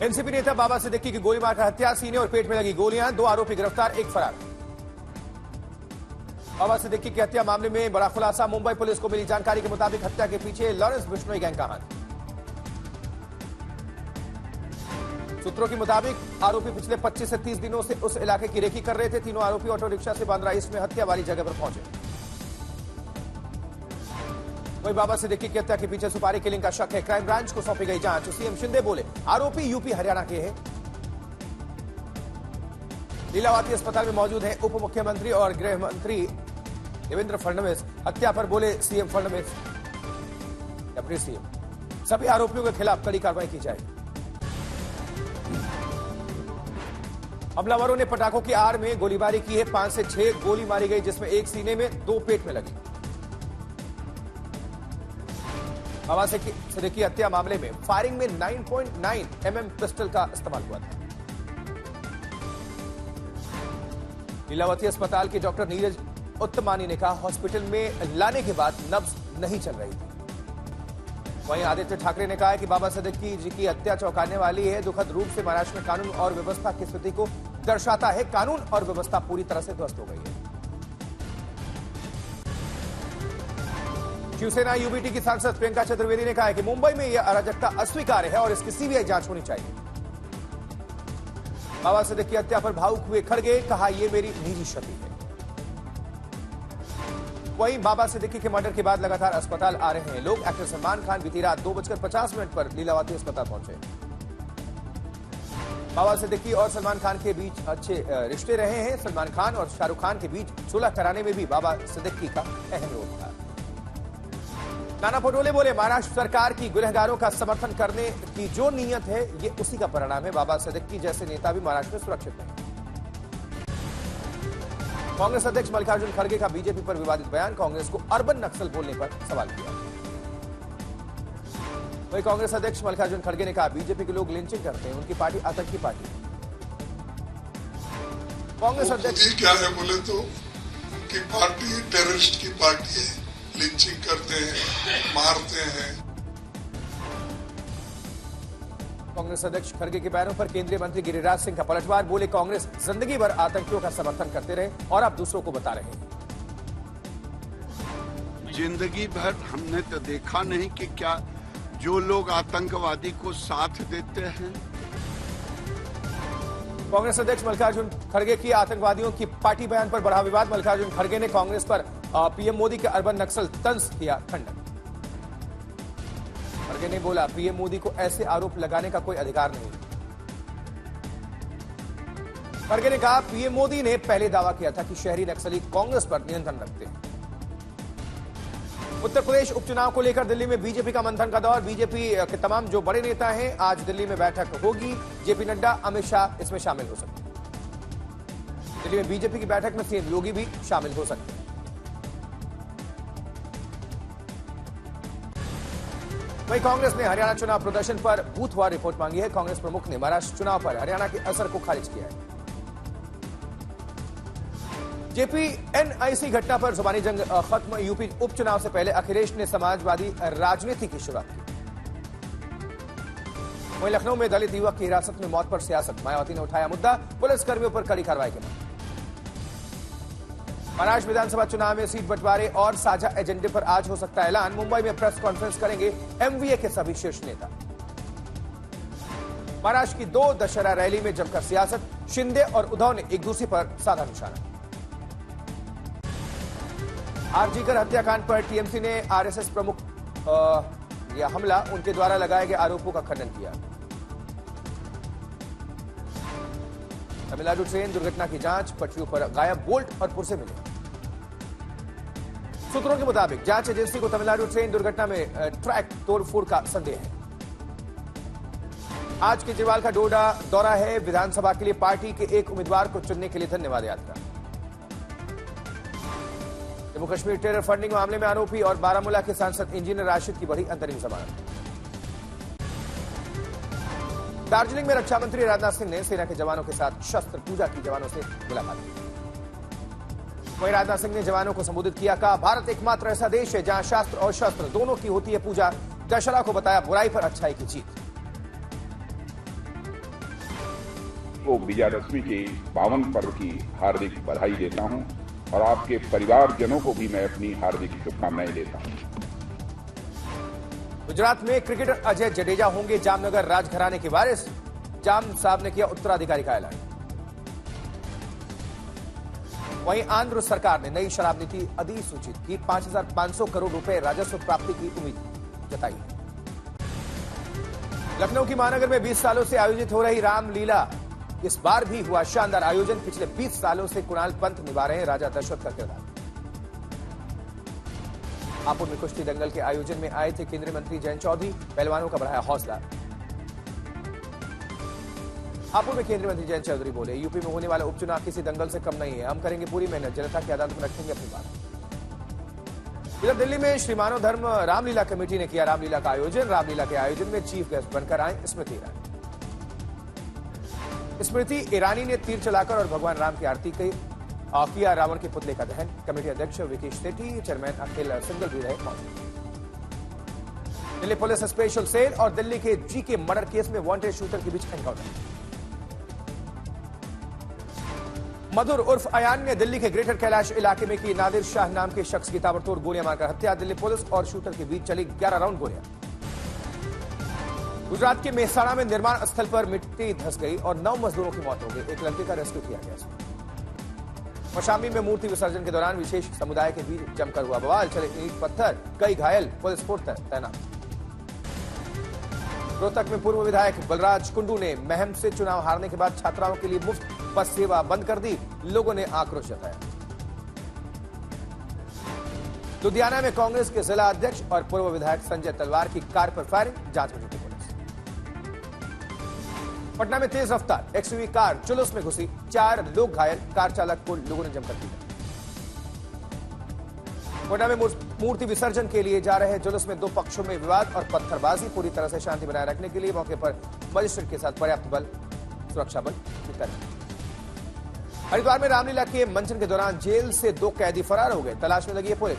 NCP नेता बाबा सिद्दीकी की गोली मारकर हत्या, सीने और पेट में लगी गोलियां, 2 आरोपी गिरफ्तार, 1 फरार। बाबा सिद्दीकी की हत्या मामले में बड़ा खुलासा, मुंबई पुलिस को मिली जानकारी के मुताबिक हत्या के पीछे लॉरेंस बिश्नोई गैंग का हाथ। सूत्रों के मुताबिक आरोपी पिछले 25 से 30 दिनों से उस इलाके की रेकी कर रहे थे। तीनों आरोपी ऑटो रिक्शा से बांद्रा ईस्ट में हत्या वाली जगह पर पहुंचे। वही बाबा सिद्दीकी की हत्या के पीछे सुपारी किलिंग का शक है। क्राइम ब्रांच को सौंपी गई जांच। सीएम शिंदे बोले आरोपी यूपी हरियाणा के हैं। लीलावती अस्पताल में मौजूद हैं उप मुख्यमंत्री और गृह मंत्री देवेंद्र फडणवीस। हत्या पर बोले सीएम फडणवीस, डिप्टी सीएम, सभी आरोपियों के खिलाफ कड़ी कार्रवाई की जाएगी। हमलावरों ने पटाखों की आड़ में गोलीबारी की है। 5 से 6 गोली मारी गई, जिसमें 1 सीने में, 2 पेट में लगी। बाबा सिद्दीकी हत्या मामले में फायरिंग में 9.9 mm पिस्टल का इस्तेमाल हुआ था। लीलावती अस्पताल के डॉक्टर नीरज उत्तमानी ने कहा हॉस्पिटल में लाने के बाद नब्ज नहीं चल रही थी। वहीं आदित्य ठाकरे ने कहा है कि बाबा सिद्दीकी जी की हत्या चौंकाने वाली है। दुखद रूप से महाराष्ट्र में कानून और व्यवस्था की स्थिति को दर्शाता है। कानून और व्यवस्था पूरी तरह से ध्वस्त हो गई है। शिवसेना यूबीटी की सांसद प्रियंका चतुर्वेदी ने कहा है कि मुंबई में यह अराजकता अस्वीकार्य है और इसकी सीबीआई जांच होनी चाहिए। बाबा सिद्दीकी हत्या पर भावुक हुए खड़गे, कहा यह मेरी निजी क्षति है। वहीं बाबा सिद्दीकी के मर्डर के बाद लगातार अस्पताल आ रहे हैं लोग। एक्टर सलमान खान बीती रात 2:50 पर लीलावती अस्पताल पहुंचे। बाबा सिद्दीकी और सलमान खान के बीच अच्छे रिश्ते रहे हैं। सलमान खान और शाहरुख खान के बीच सुलह कराने में भी बाबा सिद्दीकी का अहम रोल था। नाना पटोले बोले महाराष्ट्र सरकार की गुनहगारों का समर्थन करने की जो नीयत है, ये उसी का परिणाम है। बाबा सिद्दीकी जैसे नेता भी महाराष्ट्र में सुरक्षित नहीं। कांग्रेस अध्यक्ष मल्लिकार्जुन खड़गे का बीजेपी पर विवादित बयान, कांग्रेस को अर्बन नक्सल बोलने पर सवाल किया। वही कांग्रेस अध्यक्ष मल्लिकार्जुन खड़गे ने कहा बीजेपी के लोग लिंचिंग करते हैं, उनकी पार्टी आतंकी पार्टी है। कांग्रेस अध्यक्ष क्या है बोले तो उनकी पार्टी टेररिस्ट की पार्टी है, लिंचिंग करते हैं, मारते हैं। कांग्रेस अध्यक्ष खड़गे के बयानों पर केंद्रीय मंत्री गिरिराज सिंह का पलटवार, बोले कांग्रेस जिंदगी भर आतंकियों का समर्थन करते रहे और आप दूसरों को बता रहे हैं। जिंदगी भर हमने तो देखा नहीं कि क्या जो लोग आतंकवादी को साथ देते हैं। कांग्रेस अध्यक्ष मल्लिकार्जुन खड़गे की आतंकवादियों की पार्टी बयान पर बढ़ा विवाद। मल्लिकार्जुन खड़गे ने कांग्रेस पर पीएम मोदी के अर्बन नक्सल तंज किया खंडन। खड़गे ने बोला पीएम मोदी को ऐसे आरोप लगाने का कोई अधिकार नहीं। खड़गे ने कहा पीएम मोदी ने पहले दावा किया था कि शहरी नक्सली कांग्रेस पर नियंत्रण रखते हैं। उत्तर प्रदेश उपचुनाव को लेकर दिल्ली में बीजेपी का मंथन का दौर। बीजेपी के तमाम जो बड़े नेता हैं, आज दिल्ली में बैठक होगी। जेपी नड्डा, अमित शाह इसमें शामिल हो सकते हैं। दिल्ली में बीजेपी की बैठक में सीएम योगी भी शामिल हो सकते हैं। वहीं कांग्रेस ने हरियाणा चुनाव प्रदर्शन पर बूथवार रिपोर्ट मांगी है। कांग्रेस प्रमुख ने महाराष्ट्र चुनाव पर हरियाणा के असर को खारिज किया है। जेपी एनआईसी घटना पर जुबानी जंग खत्म। यूपी उपचुनाव से पहले अखिलेश ने समाजवादी राजनीति की शुरुआत की। वहीं लखनऊ में दलित युवक की हिरासत में मौत पर सियासत, मायावती ने उठाया मुद्दा, पुलिसकर्मियों पर कड़ी कार्रवाई की मांग। महाराष्ट्र विधानसभा चुनाव में सीट बंटवारे और साझा एजेंडे पर आज हो सकता है ऐलान। मुंबई में प्रेस कॉन्फ्रेंस करेंगे एमवीए के सभी शीर्ष नेता। महाराष्ट्र की 2 दशहरा रैली में जमकर सियासत, शिंदे और उद्धव ने एक दूसरे पर साधा निशाना। आरजीकर हत्याकांड पर टीएमसी ने आरएसएस प्रमुख या हमला, उनके द्वारा लगाए गए आरोपों का खंडन किया। तमिलनाडु ट्रेन दुर्घटना की जांच, पटरियों पर गायब बोल्ट और पुर्जे मिले। सूत्रों के मुताबिक जांच एजेंसी को तमिलनाडु ट्रेन दुर्घटना में ट्रैक तोड़फोड़ का संदेह है। आज केजरीवाल का दौरा है। विधानसभा के लिए पार्टी के एक उम्मीदवार को चुनने के लिए धन्यवाद यात्रा। जम्मू कश्मीर टेरर फंडिंग मामले में आरोपी और बारामूला के सांसद इंजीनियर राशिद की बढ़ी अंतरिम जमानत। दार्जिलिंग में रक्षा मंत्री राजनाथ सिंह ने सेना के जवानों के साथ शस्त्र पूजा की, जवानों से मुलाकात की। वहीं राजनाथ सिंह ने जवानों को संबोधित किया, कहा भारत एकमात्र ऐसा देश है जहां शास्त्र और शस्त्र दोनों की होती है पूजा। दशहरा को बताया बुराई पर अच्छाई की जीत। को विजयादशमी के पावन पर्व की हार्दिक बधाई देता हूं और आपके परिवारजनों को भी मैं अपनी हार्दिक शुभकामनाएं देता हूं। गुजरात में क्रिकेटर अजय जडेजा होंगे जामनगर राजघराने के वारिस, जाम साहब ने किया उत्तराधिकारी का ऐलान। वहीं आंध्र सरकार ने नई शराब नीति अधिसूचित की, 5,500 करोड़ रुपए राजस्व प्राप्ति की उम्मीद जताई। लखनऊ की महानगर में 20 सालों से आयोजित हो रही रामलीला, इस बार भी हुआ शानदार आयोजन। पिछले 20 सालों से कुणाल पंत निभा रहे हैं राजा दशरथ का किरदार। हापुड़ में कुश्ती दंगल के आयोजन में आए थे केंद्रीय मंत्री जयंत चौधरी, पहलवानों का बढ़ाया हौसला। हापुड़ में केंद्रीय मंत्री जयंत चौधरी बोले, यूपी में होने वाला उपचुनाव किसी दंगल से कम नहीं है, हम करेंगे पूरी मेहनत, जनता की अदालत में रखेंगे अपनी बात। इधर दिल्ली में श्री मानव धर्म रामलीला कमेटी ने किया रामलीला का आयोजन। रामलीला के आयोजन में चीफ गेस्ट बनकर आए स्मृति ईरानी। स्मृति ईरानी ने तीर चलाकर और भगवान राम की आरती की, किया रावण के पुतले का दहन। कमेटी अध्यक्ष विकेश सेठी, चेयरमैन अखिल सिंगल भी रहे मौजूद। दिल्ली पुलिस स्पेशल सेल और दिल्ली के जीके मर्डर केस में वांटेड शूटर के बीच एनकाउंटर। मधुर उर्फ अयान ने दिल्ली के ग्रेटर कैलाश इलाके में की नादिर शाह नाम के शख्स की ताबड़तोड़ गोलियां मारकर हत्या। दिल्ली पुलिस और शूटर के बीच चली 11 राउंड गोलियां। गुजरात के मेहसाणा में निर्माण स्थल पर मिट्टी धंस गई और 9 मजदूरों की मौत हो गई, एक लड़के का रेस्क्यू किया गया। कौशाम्बी में मूर्ति विसर्जन के दौरान विशेष समुदाय के बीच जमकर हुआ बवाल, चले ईंट पत्थर, कई घायल, पुलिस फोर्स तैनात। रोहतक में पूर्व विधायक बलराज कुंडू ने महम से चुनाव हारने के बाद छात्राओं के लिए मुफ्त बस सेवा बंद कर दी, लोगों ने आक्रोश जताया। लुधियाना में कांग्रेस के जिला अध्यक्ष और पूर्व विधायक संजय तलवार की कार पर फायरिंग, जांच में जुटी पुलिस। पटना में तेज रफ्तार एक्सयूवी कार जुलूस में घुसी, 4 लोग घायल, कार चालक को लोगों ने जमकर पीटा। पटना में मूर्ति विसर्जन के लिए जा रहे जुलूस में 2 पक्षों में विवाद और पत्थरबाजी, पूरी तरह से शांति बनाए रखने के लिए मौके पर मजिस्ट्रेट के साथ पर्याप्त बल, सुरक्षा बल की तैनाती। हरिद्वार में रामलीला के मंचन के दौरान जेल से 2 कैदी फरार हो गए, तलाश में लगी है पुलिस।